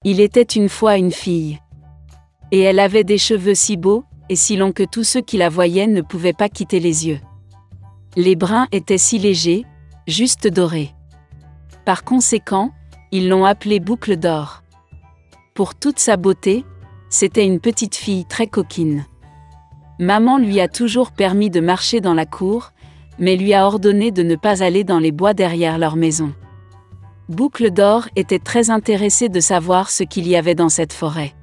Il était une fois une fille. Et elle avait des cheveux si beaux et si longs que tous ceux qui la voyaient ne pouvaient pas quitter les yeux. Les brins étaient si légers, juste dorés. Par conséquent, ils l'ont appelée Boucle d'or. Pour toute sa beauté, c'était une petite fille très coquine. Maman lui a toujours permis de marcher dans la cour, mais lui a ordonné de ne pas aller dans les bois derrière leur maison. Boucle d'or était très intéressée de savoir ce qu'il y avait dans cette forêt.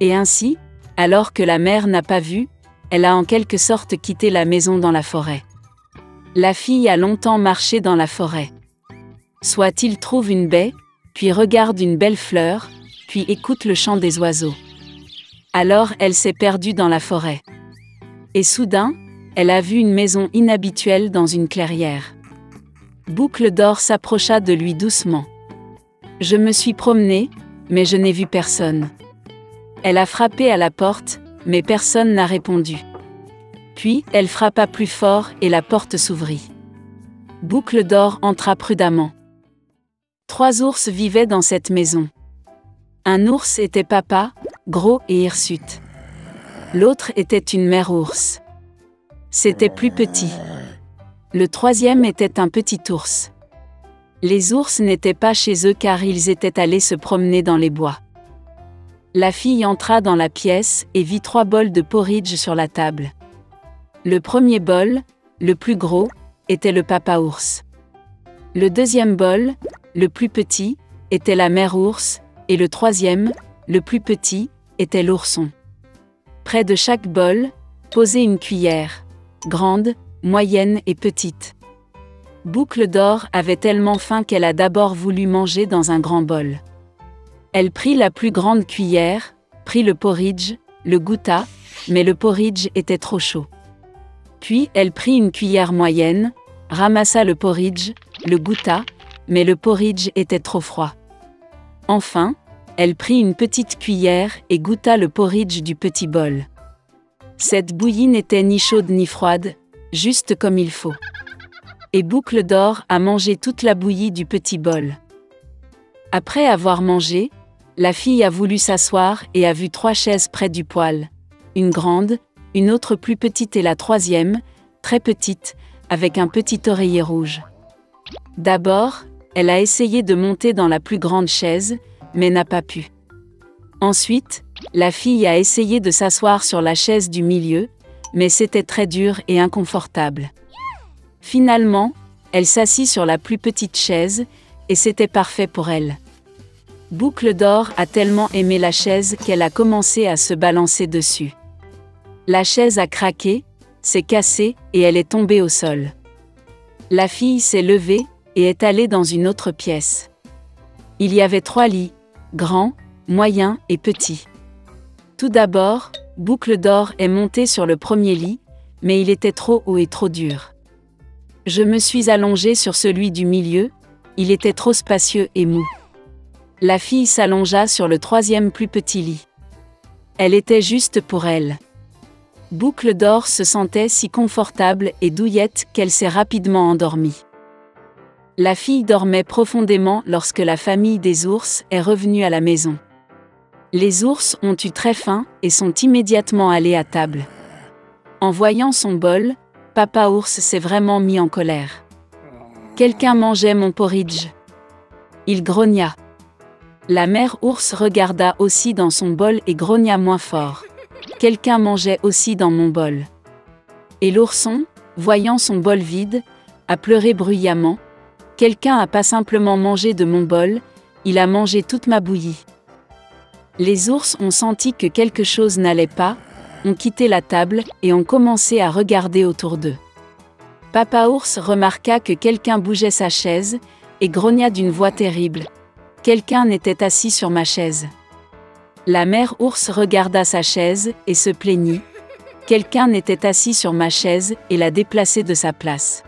Et ainsi, alors que la mère n'a pas vu, elle a en quelque sorte quitté la maison dans la forêt. La fille a longtemps marché dans la forêt. Soit il trouve une baie, puis regarde une belle fleur, puis écoute le chant des oiseaux. Alors elle s'est perdue dans la forêt. Et soudain, elle a vu une maison inhabituelle dans une clairière. Boucle d'or s'approcha de lui doucement. « Je me suis promenée, mais je n'ai vu personne. » Elle a frappé à la porte, mais personne n'a répondu. Puis, elle frappa plus fort et la porte s'ouvrit. Boucle d'or entra prudemment. 3 ours vivaient dans cette maison. Un ours était papa, gros et hirsute. L'autre était une mère ours. C'était plus petit. Le 3e était un petit ours. Les ours n'étaient pas chez eux car ils étaient allés se promener dans les bois. La fille entra dans la pièce et vit 3 bols de porridge sur la table. Le premier bol, le plus gros, était le papa ours. Le 2e bol, le plus petit, était la mère ours, et le 3e, le plus petit, était l'ourson. Près de chaque bol, posait une cuillère, grande, moyenne et petite. Boucle d'or avait tellement faim qu'elle a d'abord voulu manger dans un grand bol. Elle prit la plus grande cuillère, prit le porridge, le goûta, mais le porridge était trop chaud. Puis elle prit une cuillère moyenne, ramassa le porridge, le goûta, mais le porridge était trop froid. Enfin, elle prit une petite cuillère et goûta le porridge du petit bol. Cette bouillie n'était ni chaude ni froide, juste comme il faut. Et Boucle d'or a mangé toute la bouillie du petit bol. Après avoir mangé, la fille a voulu s'asseoir et a vu 3 chaises près du poêle. Une grande, une autre plus petite et la 3e, très petite, avec un petit oreiller rouge. D'abord, elle a essayé de monter dans la plus grande chaise, mais n'a pas pu. Ensuite, la fille a essayé de s'asseoir sur la chaise du milieu, mais c'était très dur et inconfortable. Finalement, elle s'assit sur la plus petite chaise, et c'était parfait pour elle. Boucle d'or a tellement aimé la chaise qu'elle a commencé à se balancer dessus. La chaise a craqué, s'est cassée et elle est tombée au sol. La fille s'est levée et est allée dans une autre pièce. Il y avait 3 lits, grands, moyens et petits. Tout d'abord, Boucle d'or est montée sur le premier lit, mais il était trop haut et trop dur. Je me suis allongée sur celui du milieu, il était trop spacieux et mou. La fille s'allongea sur le 3e plus petit lit. Elle était juste pour elle. Boucle d'or se sentait si confortable et douillette qu'elle s'est rapidement endormie. La fille dormait profondément lorsque la famille des ours est revenue à la maison. Les ours ont eu très faim et sont immédiatement allés à table. En voyant son bol, papa ours s'est vraiment mis en colère. « Quelqu'un mangeait mon porridge !» Il grogna. La mère ours regarda aussi dans son bol et grogna moins fort. « Quelqu'un mangeait aussi dans mon bol !» Et l'ourson, voyant son bol vide, a pleuré bruyamment. « Quelqu'un a pas simplement mangé de mon bol, il a mangé toute ma bouillie. » Les ours ont senti que quelque chose n'allait pas, ont quitté la table et ont commencé à regarder autour d'eux. Papa ours remarqua que quelqu'un bougeait sa chaise et grogna d'une voix terrible. « Quelqu'un n'était assis sur ma chaise. » La mère ours regarda sa chaise et se plaignit. « Quelqu'un n'était assis sur ma chaise et l'a déplacée de sa place. »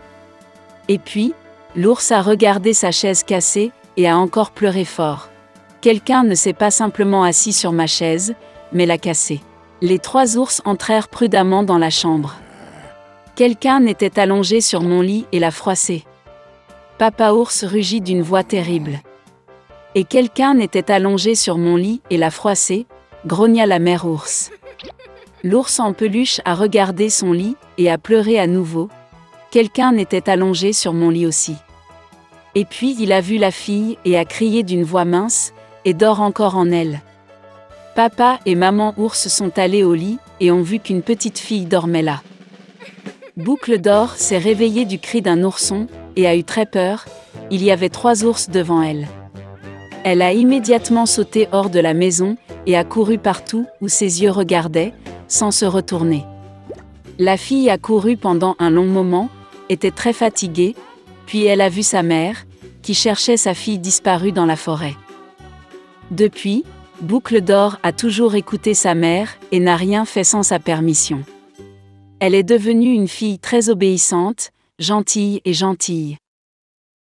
Et puis, l'ours a regardé sa chaise cassée et a encore pleuré fort. « Quelqu'un ne s'est pas simplement assis sur ma chaise, mais l'a cassée. » Les 3 ours entrèrent prudemment dans la chambre. Quelqu'un était allongé sur mon lit et l'a froissé. Papa ours rugit d'une voix terrible. Et quelqu'un était allongé sur mon lit et l'a froissé, grogna la mère ours. L'ours en peluche a regardé son lit et a pleuré à nouveau. Quelqu'un était allongé sur mon lit aussi. Et puis il a vu la fille et a crié d'une voix mince, et dort encore en elle. Papa et maman ours sont allés au lit et ont vu qu'une petite fille dormait là. Boucle d'or s'est réveillée du cri d'un ourson et a eu très peur, il y avait 3 ours devant elle. Elle a immédiatement sauté hors de la maison et a couru partout où ses yeux regardaient, sans se retourner. La fille a couru pendant un long moment, était très fatiguée, puis elle a vu sa mère, qui cherchait sa fille disparue dans la forêt. Depuis, Boucle d'or a toujours écouté sa mère et n'a rien fait sans sa permission. Elle est devenue une fille très obéissante, gentille et gentille.